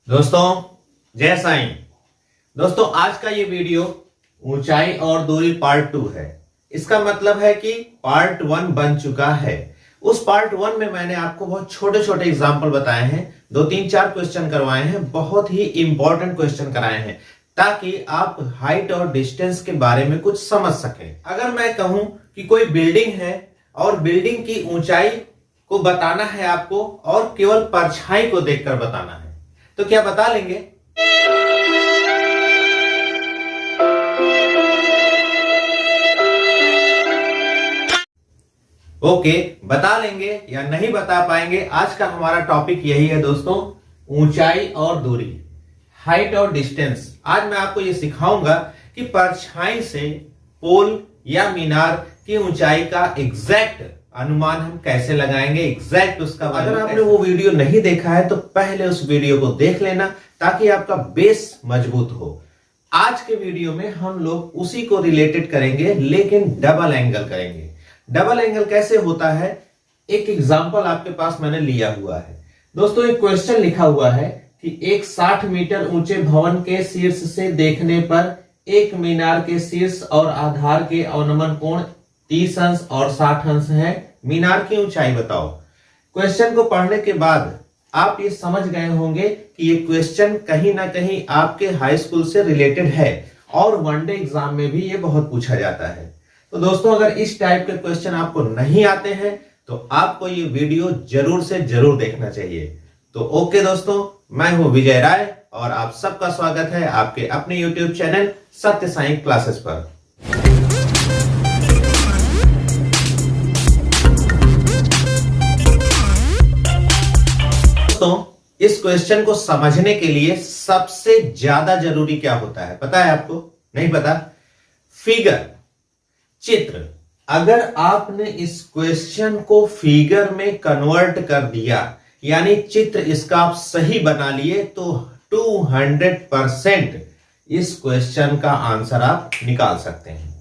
दोस्तों जय साईं। दोस्तों आज का ये वीडियो ऊंचाई और दूरी पार्ट 2 है। इसका मतलब है कि पार्ट 1 बन चुका है। उस पार्ट 1 में मैंने आपको बहुत छोटे छोटे एग्जाम्पल बताए हैं, 2-3-4 क्वेश्चन करवाए हैं, बहुत ही इंपॉर्टेंट क्वेश्चन कराए हैं ताकि आप हाइट और डिस्टेंस के बारे में कुछ समझ सकें। अगर मैं कहूं कि कोई बिल्डिंग है और बिल्डिंग की ऊंचाई को बताना है आपको और केवल परछाई को देखकर बताना है, तो क्या बता लेंगे? ओके, बता लेंगे या नहीं बता पाएंगे? आज का हमारा टॉपिक यही है दोस्तों, ऊंचाई और दूरी, हाइट और डिस्टेंस। आज मैं आपको ये सिखाऊंगा कि परछाई से पोल या मीनार की ऊंचाई का एग्जैक्ट अनुमान हम कैसे लगाएंगे, एग्जैक्ट उसका। अगर आपने वो वीडियो नहीं देखा है तो पहले उस वीडियो को देख लेना ताकि आपका बेस मजबूत हो। आज के वीडियो में हम लोग उसी को रिलेटेड करेंगे लेकिन डबल एंगल करेंगे। डबल एंगल कैसे होता है, एक एग्जांपल आपके पास मैंने लिया हुआ है। दोस्तों एक क्वेश्चन लिखा हुआ है कि एक 60 मीटर ऊंचे भवन के शीर्ष से देखने पर एक मीनार के शीर्ष और आधार के अवनमन कोण 30 अंश और 60 अंश है। मीनार की ऊंचाई बताओ। क्वेश्चन को पढ़ने के बाद आप ये समझ गए होंगे कि ये क्वेश्चन कहीं ना कहीं आपके हाई स्कूल से रिलेटेड है और वनडे एग्जाम में भी ये बहुत पूछा जाता है। तो दोस्तों अगर इस टाइप के क्वेश्चन आपको नहीं आते हैं तो आपको ये वीडियो जरूर से जरूर देखना चाहिए। तो ओके दोस्तों, मैं हूं विजय राय और आप सबका स्वागत है आपके अपने YouTube चैनल सत्य साईं क्लासेस पर। दोस्तों इस क्वेश्चन को समझने के लिए सबसे ज्यादा जरूरी क्या होता है पता है आपको? नहीं पता? फिगर, चित्र। अगर आपने इस क्वेश्चन को फिगर में कन्वर्ट कर दिया यानी चित्र इसका आप सही बना लिए तो 200% इस क्वेश्चन का आंसर आप निकाल सकते हैं।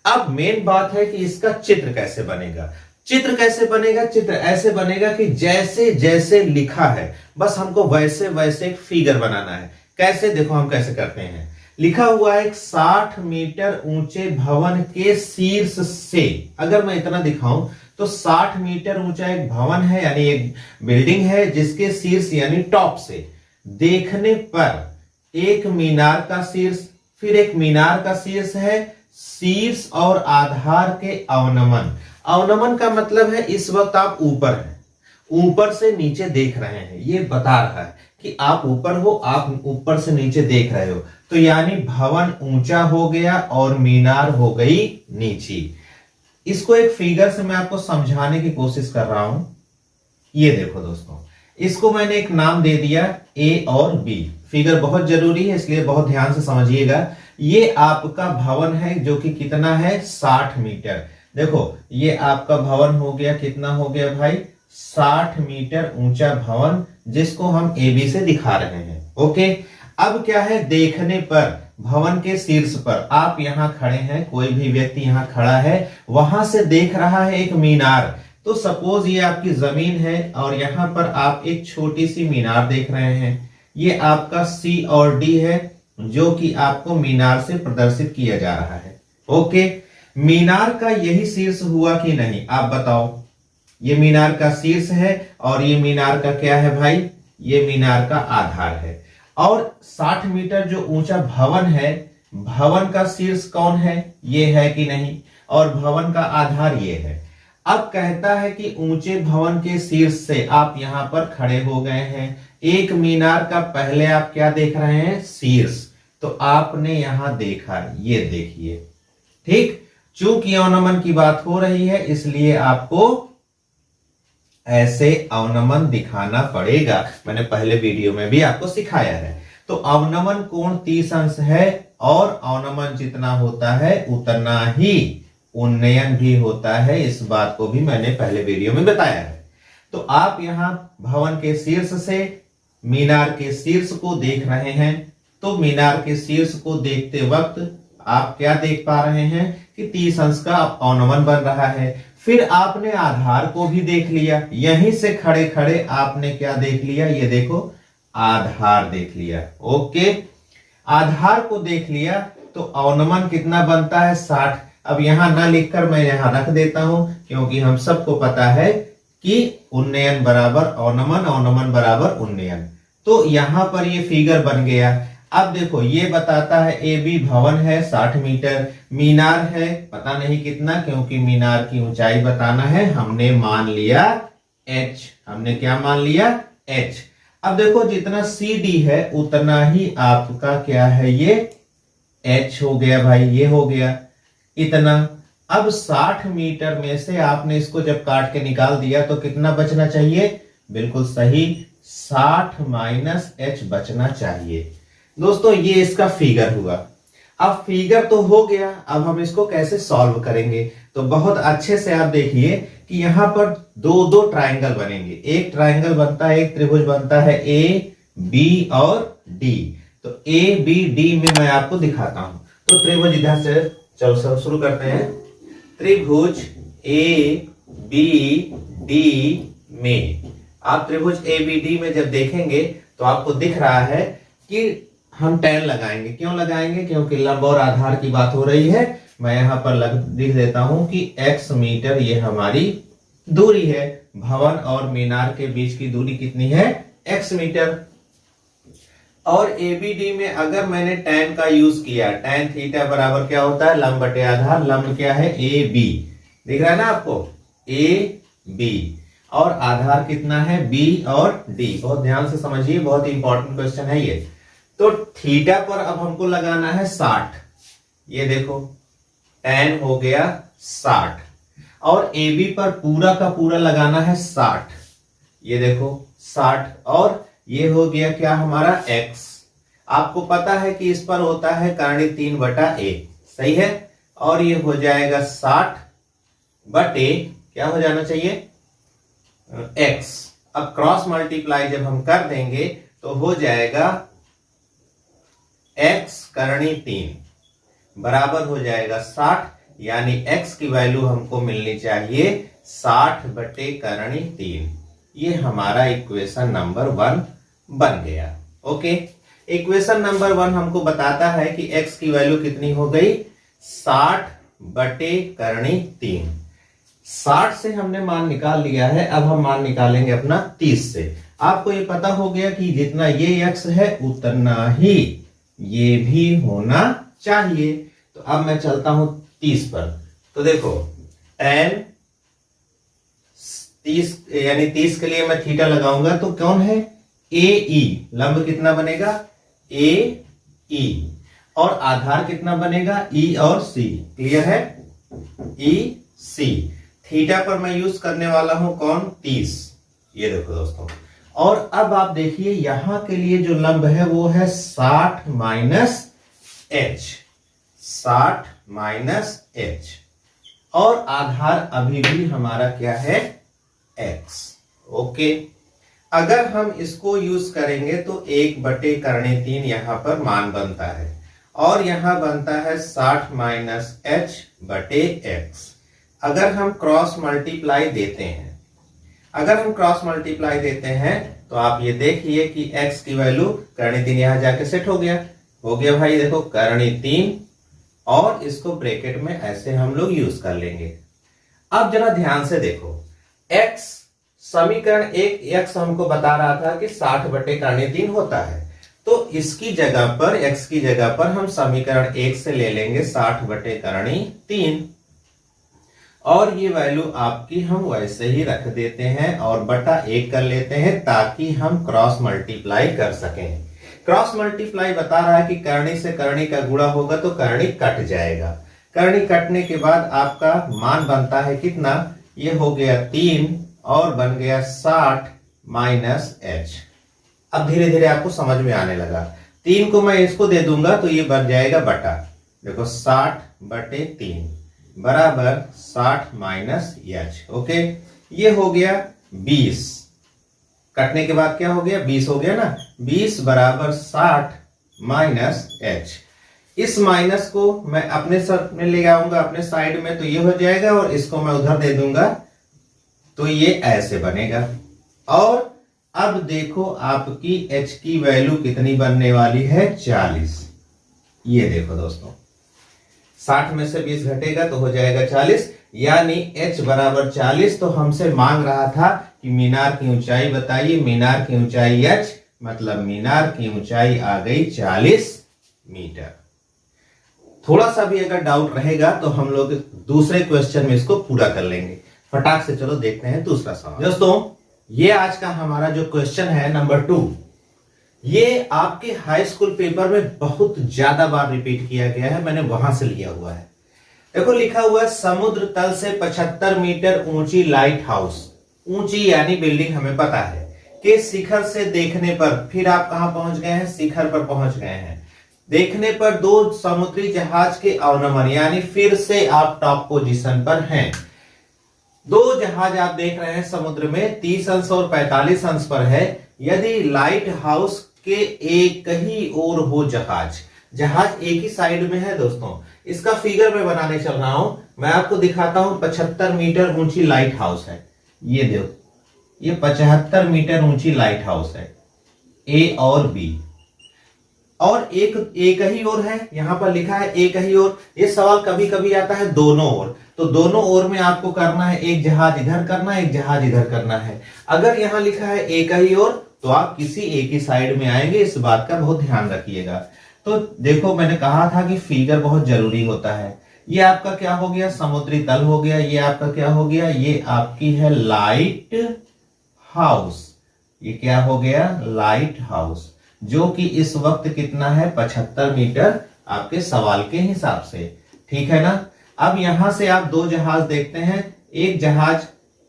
अब मेन बात है कि इसका चित्र कैसे बनेगा। चित्र कैसे बनेगा? चित्र ऐसे बनेगा कि जैसे जैसे लिखा है बस हमको वैसे वैसे एक फिगर बनाना है। कैसे? देखो हम कैसे करते हैं। लिखा हुआ है 60 मीटर ऊंचे भवन के शीर्ष से। अगर मैं इतना दिखाऊं तो 60 मीटर ऊंचा एक भवन है यानी एक बिल्डिंग है जिसके शीर्ष यानी टॉप से देखने पर एक मीनार का शीर्ष, फिर एक मीनार का शीर्ष है, शीर्ष और आधार के अवनमन। अवनमन का मतलब है इस वक्त आप ऊपर हैं, ऊपर से नीचे देख रहे हैं। ये बता रहा है कि आप ऊपर हो, आप ऊपर से नीचे देख रहे हो। तो यानी भवन ऊंचा हो गया और मीनार हो गई नीची। इसको एक फिगर से मैं आपको समझाने की कोशिश कर रहा हूं। ये देखो दोस्तों, इसको मैंने एक नाम दे दिया ए और बी। फिगर बहुत जरूरी है इसलिए बहुत ध्यान से समझिएगा। ये आपका भवन है जो कि कितना है? 60 मीटर। देखो ये आपका भवन हो गया, कितना हो गया भाई? 60 मीटर ऊंचा भवन जिसको हम ए बी से दिखा रहे हैं। ओके, अब क्या है? देखने पर भवन के शीर्ष पर आप यहां खड़े हैं, कोई भी व्यक्ति यहां खड़ा है, वहां से देख रहा है एक मीनार। तो सपोज ये आपकी जमीन है और यहां पर आप एक छोटी सी मीनार देख रहे हैं। ये आपका सी और डी है जो कि आपको मीनार से प्रदर्शित किया जा रहा है। ओके, मीनार का यही शीर्ष हुआ कि नहीं आप बताओ? ये मीनार का शीर्ष है और ये मीनार का क्या है भाई? ये मीनार का आधार है। और 60 मीटर जो ऊंचा भवन है, भवन का शीर्ष कौन है? ये है कि नहीं? और भवन का आधार ये है। अब कहता है कि ऊंचे भवन के शीर्ष से आप यहां पर खड़े हो गए हैं। एक मीनार का पहले आप क्या देख रहे हैं? शीर्ष। तो आपने यहां देखा, ये देखिए, ठीक। चूंकि अवनमन की बात हो रही है इसलिए आपको ऐसे अवनमन दिखाना पड़ेगा। मैंने पहले वीडियो में भी आपको सिखाया है। तो अवनमन कोण 30 अंश है और अवनमन जितना होता है उतना ही उन्नयन भी होता है। इस बात को भी मैंने पहले वीडियो में बताया है। तो आप यहां भवन के शीर्ष से मीनार के शीर्ष को देख रहे हैं। तो मीनार के शीर्ष को देखते वक्त आप क्या देख पा रहे हैं कि 30 अंश का अवनमन बन रहा है। फिर आपने आधार को भी देख लिया, यहीं से खड़े खड़े आपने क्या देख लिया? ये देखो आधार देख लिया। ओके, आधार को देख लिया तो अवनमन कितना बनता है 60। अब यहां ना लिखकर मैं यहां रख देता हूं, क्योंकि हम सबको पता है कि उन्नयन बराबर अवनमन, अवनमन बराबर उन्नयन। तो यहां पर ये फिगर बन गया। अब देखो ये बताता है ए बी भवन है 60 मीटर, मीनार है पता नहीं कितना, क्योंकि मीनार की ऊंचाई बताना है, हमने मान लिया h। हमने क्या मान लिया h। अब देखो जितना सी डी है उतना ही आपका क्या है ये h हो गया भाई, ये हो गया इतना। अब 60 मीटर में से आपने इसको जब काट के निकाल दिया तो कितना बचना चाहिए? बिल्कुल सही, 60 माइनस h बचना चाहिए। दोस्तों ये इसका फिगर हुआ। अब फिगर तो हो गया, अब हम इसको कैसे सॉल्व करेंगे? तो बहुत अच्छे से आप देखिए कि यहां पर दो दो ट्रायंगल बनेंगे। एक ट्रायंगल बनता है, एक त्रिभुज बनता है ए बी और डी। तो ए बी डी में मैं आपको दिखाता हूं। तो त्रिभुज इधर से चलो सब शुरू करते हैं। त्रिभुज ए बी डी में आप त्रिभुज ए बी डी में जब देखेंगे तो आपको दिख रहा है कि हम tan लगाएंगे। क्यों लगाएंगे? क्योंकि लंब और आधार की बात हो रही है। मैं यहां पर लिख देता हूं कि x मीटर ये हमारी दूरी है। भवन और मीनार के बीच की दूरी कितनी है? x metre. और ABD में अगर मैंने tan का यूज किया, tan थीटा बराबर क्या होता है? लंब बटे आधार। लंब क्या है? AB। दिख रहा है ना आपको? AB। और आधार कितना है? B और D। बहुत ध्यान से समझिए, बहुत इंपॉर्टेंट क्वेश्चन है ये। तो थीटा पर अब हमको लगाना है 60। ये देखो tan हो गया 60 और AB पर पूरा का पूरा लगाना है 60। ये देखो 60 और ये हो गया क्या हमारा x। आपको पता है कि इस पर होता है करणी 3/a, सही है। और ये हो जाएगा 60 बटे क्या हो जाना चाहिए? x। अब क्रॉस मल्टीप्लाई जब हम कर देंगे तो हो जाएगा x करणी 3 बराबर हो जाएगा 60, यानी x की वैल्यू हमको मिलनी चाहिए 60 बटे करणी 3। ये हमारा इक्वेशन नंबर 1 बन गया। ओके, इक्वेशन नंबर 1 हमको बताता है कि x की वैल्यू कितनी हो गई? 60 बटे करणी 3। 60 से हमने मान निकाल लिया है, अब हम मान निकालेंगे अपना 30 से। आपको ये पता हो गया कि जितना ये x है उतना ही ये भी होना चाहिए। तो अब मैं चलता हूं 30 पर। तो देखो tan 30 यानी 30 के लिए मैं थीटा लगाऊंगा तो कौन है? AE। लंब कितना बनेगा? AE। और आधार कितना बनेगा? E और C। क्लियर है? EC। थीटा पर मैं यूज करने वाला हूं कौन? 30। ये देखो दोस्तों। और अब आप देखिए यहां के लिए जो लंब है वो है 60 माइनस h। 60 minus h। और आधार अभी भी हमारा क्या है? x। ओके, अगर हम इसको यूज करेंगे तो 1 बटे करणी 3 यहां पर मान बनता है और यहां बनता है 60 माइनस h बटे x। अगर हम क्रॉस मल्टीप्लाई देते हैं, तो आप ये देखिए कि x की वैल्यू करणी 3 यहां जाके सेट हो गया भाई। देखो करणी 3 और इसको ब्रैकेट में ऐसे हम लोग यूज कर लेंगे। अब जरा ध्यान से देखो, x समीकरण 1 x हमको बता रहा था कि 60 बटे करणी 3 होता है। तो इसकी जगह पर x की जगह पर हम समीकरण 1 से ले लेंगे 60 बटे करणी 3 और ये वैल्यू आपकी हम वैसे ही रख देते हैं और बटा 1 कर लेते हैं ताकि हम क्रॉस मल्टीप्लाई कर सकें। क्रॉस मल्टीप्लाई बता रहा है कि करणी से करणी का गुणा होगा तो करणी कट जाएगा। करणी कटने के बाद आपका मान बनता है कितना? ये हो गया 3 और बन गया 60 माइनस h। अब धीरे धीरे आपको समझ में आने लगा। 3 को मैं इसको दे दूंगा तो ये बन जाएगा बटा। देखो 60 बटे 3 बराबर 60 माइनस h। ओके, ये हो गया 20। कटने के बाद क्या हो गया? 20 हो गया ना। 20 बराबर 60 माइनस h। इस माइनस को मैं अपने साथ में ले आऊंगा अपने साइड में, तो ये हो जाएगा और इसको मैं उधर दे दूंगा तो ये ऐसे बनेगा। और अब देखो आपकी h की वैल्यू कितनी बनने वाली है, 40। ये देखो दोस्तों, 60 में से 20 घटेगा तो हो जाएगा 40, यानी h बराबर 40। तो हमसे मांग रहा था कि मीनार की ऊंचाई बताइए। मीनार की ऊंचाई h, मतलब मीनार की ऊंचाई आ गई 40 मीटर। थोड़ा सा भी अगर डाउट रहेगा तो हम लोग दूसरे क्वेश्चन में इसको पूरा कर लेंगे। फटाक से चलो देखते हैं दूसरा सवाल। दोस्तों, ये आज का हमारा जो क्वेश्चन है नंबर 2, ये आपके हाई स्कूल पेपर में बहुत ज्यादा बार रिपीट किया गया है, मैंने वहां से लिया हुआ है। देखो लिखा हुआ है, समुद्र तल से 75 मीटर ऊंची लाइट हाउस, ऊंची यानी बिल्डिंग हमें पता है, के शिखर से देखने पर, फिर आप कहां पहुंच गए हैं, शिखर पर पहुंच गए हैं। देखने पर 2 समुद्री जहाज के अवनमन, यानी फिर से आप टॉप पोजीशन पर हैं। 2 जहाज आप देख रहे हैं समुद्र में, 30 अंश और 45 अंश पर है। यदि लाइट हाउस के एक ही ओर हो जहाज, जहाज एक ही साइड में है दोस्तों, इसका फिगर मैं बनाने चल रहा हूं, मैं आपको दिखाता हूं। 75 मीटर ऊंची लाइट हाउस है, ये देखो, ये 75 मीटर ऊंची लाइट हाउस है, ए और बी, और एक ही ओर है, यहां पर लिखा है एक ही ओर। ये सवाल कभी कभी आता है दोनों ओर, तो दोनों ओर में आपको करना है, एक जहाज इधर करना है, एक जहाज इधर करना है। अगर यहां लिखा है एक ही ओर तो आप किसी एक ही साइड में आएंगे, इस बात का बहुत ध्यान रखिएगा। तो देखो मैंने कहा था कि फिगर बहुत जरूरी होता है। ये आपका क्या हो गया, समुद्री तल हो गया। ये आपका क्या हो गया, ये आपकी है लाइट हाउस। ये क्या हो गया, लाइट हाउस, जो कि इस वक्त कितना है, 75 मीटर आपके सवाल के हिसाब से, ठीक है ना। अब यहां से आप 2 जहाज देखते हैं, एक जहाज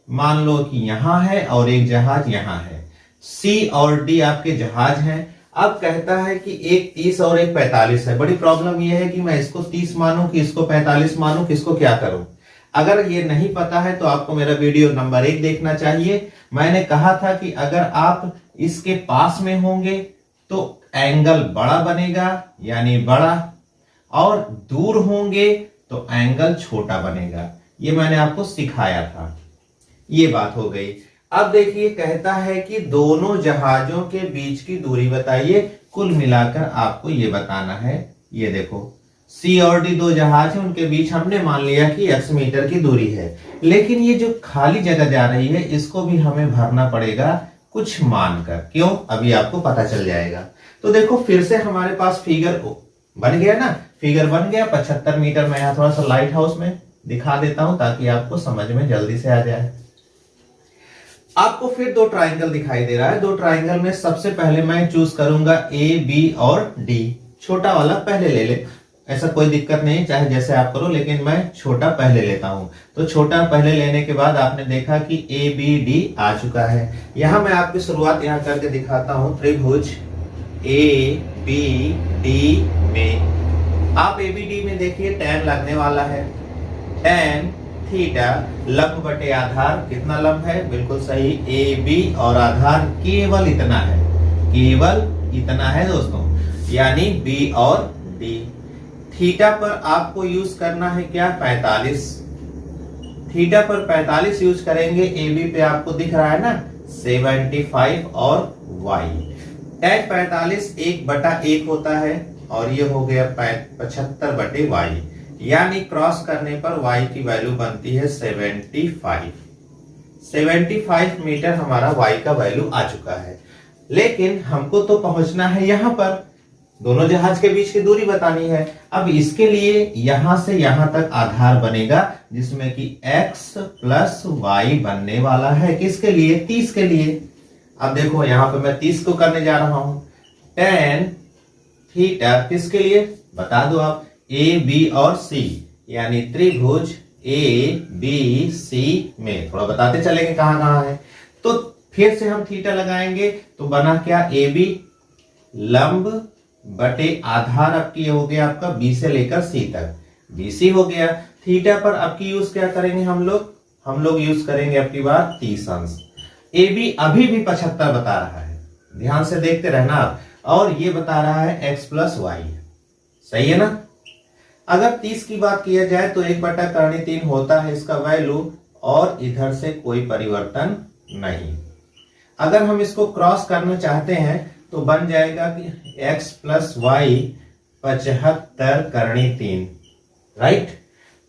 मान लो कि यहां है और एक जहाज यहां है, सी और डी आपके जहाज हैं। अब कहता है कि एक 30 और एक 45 है। बड़ी प्रॉब्लम यह है कि मैं इसको 30 मानूं कि इसको 45 मानूं, किसको क्या करूं। अगर ये नहीं पता है तो आपको मेरा वीडियो नंबर 1 देखना चाहिए। मैंने कहा था कि अगर आप इसके पास में होंगे तो एंगल बड़ा बनेगा, यानी बड़ा, और दूर होंगे तो एंगल छोटा बनेगा। ये मैंने आपको सिखाया था, ये बात हो गई। अब देखिए कहता है कि दोनों जहाजों के बीच की दूरी बताइए। कुल मिलाकर आपको ये बताना है। ये देखो सी और डी 2 जहाज है, उनके बीच हमने मान लिया कि x मीटर की दूरी है, लेकिन ये जो खाली जगह जा रही है इसको भी हमें भरना पड़ेगा कुछ मानकर। क्यों, अभी आपको पता चल जाएगा। तो देखो फिर से हमारे पास फिगर बन गया ना, फिगर बन गया 75 मीटर। मैं यहां थोड़ा सा लाइट हाउस में दिखा देता हूं ताकि आपको समझ में जल्दी से आ जाए। आपको फिर 2 ट्राइंगल दिखाई दे रहा है। 2 ट्राइंगल में सबसे पहले मैं चूज करूंगा ए, बी और डी। छोटा वाला पहले ले ले, ऐसा कोई दिक्कत नहीं, चाहे जैसे आप करो, लेकिन मैं छोटा पहले लेता हूं। तो छोटा पहले लेने के बाद आपने देखा कि ए बी डी आ चुका है। यहां मैं आपकी शुरुआत यहां करके दिखाता हूं। त्रिभुज ए बी डी में आप ए बी डी में देखिए tan लगने वाला है। tan थीटा लंब बटे आधार, कितना लंब है, बिल्कुल सही, ए बी, और आधार केवल इतना है, केवल इतना है दोस्तों, यानी बी और डी। थीटा पर आपको यूज करना है क्या, 45। थीटा पर 45 यूज करेंगे। ए बी पे आपको दिख रहा है ना 75, और वाई tan 45 1/1 होता है, और ये हो गया 75/y, यानी क्रॉस करने पर y की वैल्यू बनती है 75। 75 मीटर हमारा y का वैल्यू आ चुका है। लेकिन हमको तो पहुंचना है यहां पर, दोनों जहाज के बीच की दूरी बतानी है। अब इसके लिए यहां से यहां तक आधार बनेगा, जिसमें कि x + y बनने वाला है। किसके लिए, 30 के लिए। अब देखो यहां पे मैं 30 को करने जा रहा हूं। tan थीटा किसके लिए बता दो आप, ए बी और सी, यानी त्रिभुज ए बी सी में। थोड़ा बताते चलेंगे कहां कहां है। तो फिर से हम थीटा लगाएंगे तो बना क्या, ए बी लंब बटे आधार आपकी हो गया आपका बी से लेकर सी तक, बीसी हो गया। थीटा पर आपकी यूज क्या करेंगे हम लोग यूज करेंगे आपकी बात 30 अंश। ए बी अभी भी 75 बता रहा है, ध्यान से देखते रहना आप, और ये बता रहा है x + y, सही है ना। अगर 30 की बात किया जाए तो 1/3 होता है इसका वैल्यू, और इधर से कोई परिवर्तन नहीं। अगर हम इसको क्रॉस करना चाहते हैं तो बन जाएगा कि x प्लस वाई 75 करनी 3, राइट।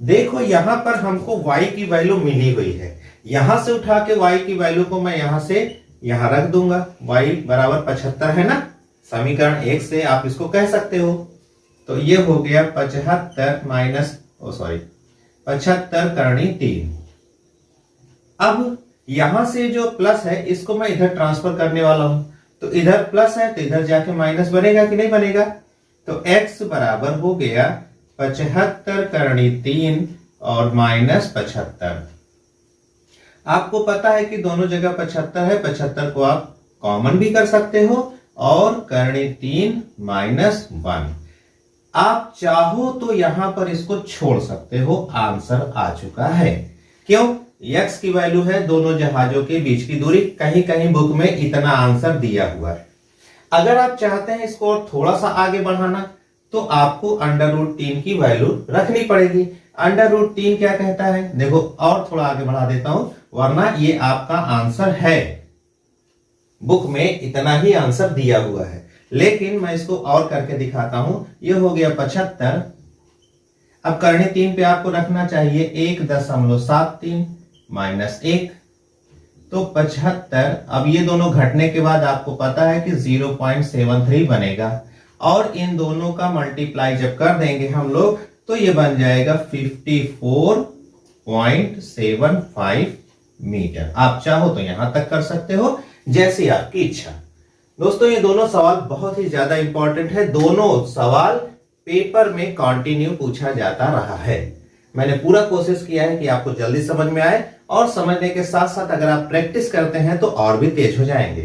देखो यहां पर हमको y की वैल्यू मिली हुई है, यहां से उठा के y की वैल्यू को मैं यहां से यहां रख दूंगा, y बराबर 75 है ना, समीकरण 1 से आप इसको कह सकते हो। तो ये हो गया 75 करनी 3। अब यहां से जो प्लस है इसको मैं इधर ट्रांसफर करने वाला हूं, तो इधर प्लस है तो इधर जाके माइनस बनेगा कि नहीं बनेगा। तो x बराबर हो गया 75 करनी 3 और माइनस 75। आपको पता है कि दोनों जगह 75 है, 75 को आप कॉमन भी कर सकते हो और करनी 3 माइनस 1। आप चाहो तो यहां पर इसको छोड़ सकते हो, आंसर आ चुका है। क्यों? x की वैल्यू है दोनों जहाजों के बीच की दूरी, कहीं कहीं बुक में इतना आंसर दिया हुआ है। अगर आप चाहते हैं इसको और थोड़ा सा आगे बढ़ाना तो आपको √3 की वैल्यू रखनी पड़ेगी। √3 क्या कहता है, देखो और थोड़ा आगे बढ़ा देता हूं, वरना ये आपका आंसर है, बुक में इतना ही आंसर दिया हुआ है, लेकिन मैं इसको और करके दिखाता हूं। ये हो गया 75। अब करनी 3 पे आपको रखना चाहिए 1.73 माइनस 1, तो 75। अब ये दोनों घटने के बाद आपको पता है कि 0.73 बनेगा, और इन दोनों का मल्टीप्लाई जब कर देंगे हम लोग तो ये बन जाएगा 54.75 मीटर। आप चाहो तो यहां तक कर सकते हो, जैसी आपकी इच्छा। दोस्तों ये दोनों सवाल बहुत ही ज्यादा इंपॉर्टेंट है, दोनों सवाल पेपर में कंटिन्यू पूछा जाता रहा है। मैंने पूरा कोशिश किया है कि आपको जल्दी समझ में आए, और समझने के साथ साथ अगर आप प्रैक्टिस करते हैं तो और भी तेज हो जाएंगे।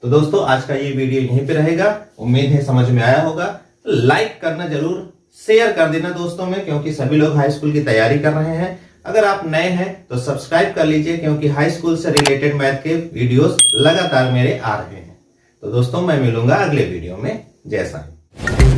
तो दोस्तों आज का ये वीडियो यहीं पे रहेगा, उम्मीद है समझ में आया होगा। लाइक करना जरूर, शेयर कर देना दोस्तों में, क्योंकि सभी लोग हाई स्कूल की तैयारी कर रहे हैं। अगर आप नए हैं तो सब्सक्राइब कर लीजिए, क्योंकि हाई स्कूल से रिलेटेड मैथ के वीडियोस लगातार मेरे आ रहे हैं। तो दोस्तों मैं मिलूंगा अगले वीडियो में, जय हिंद।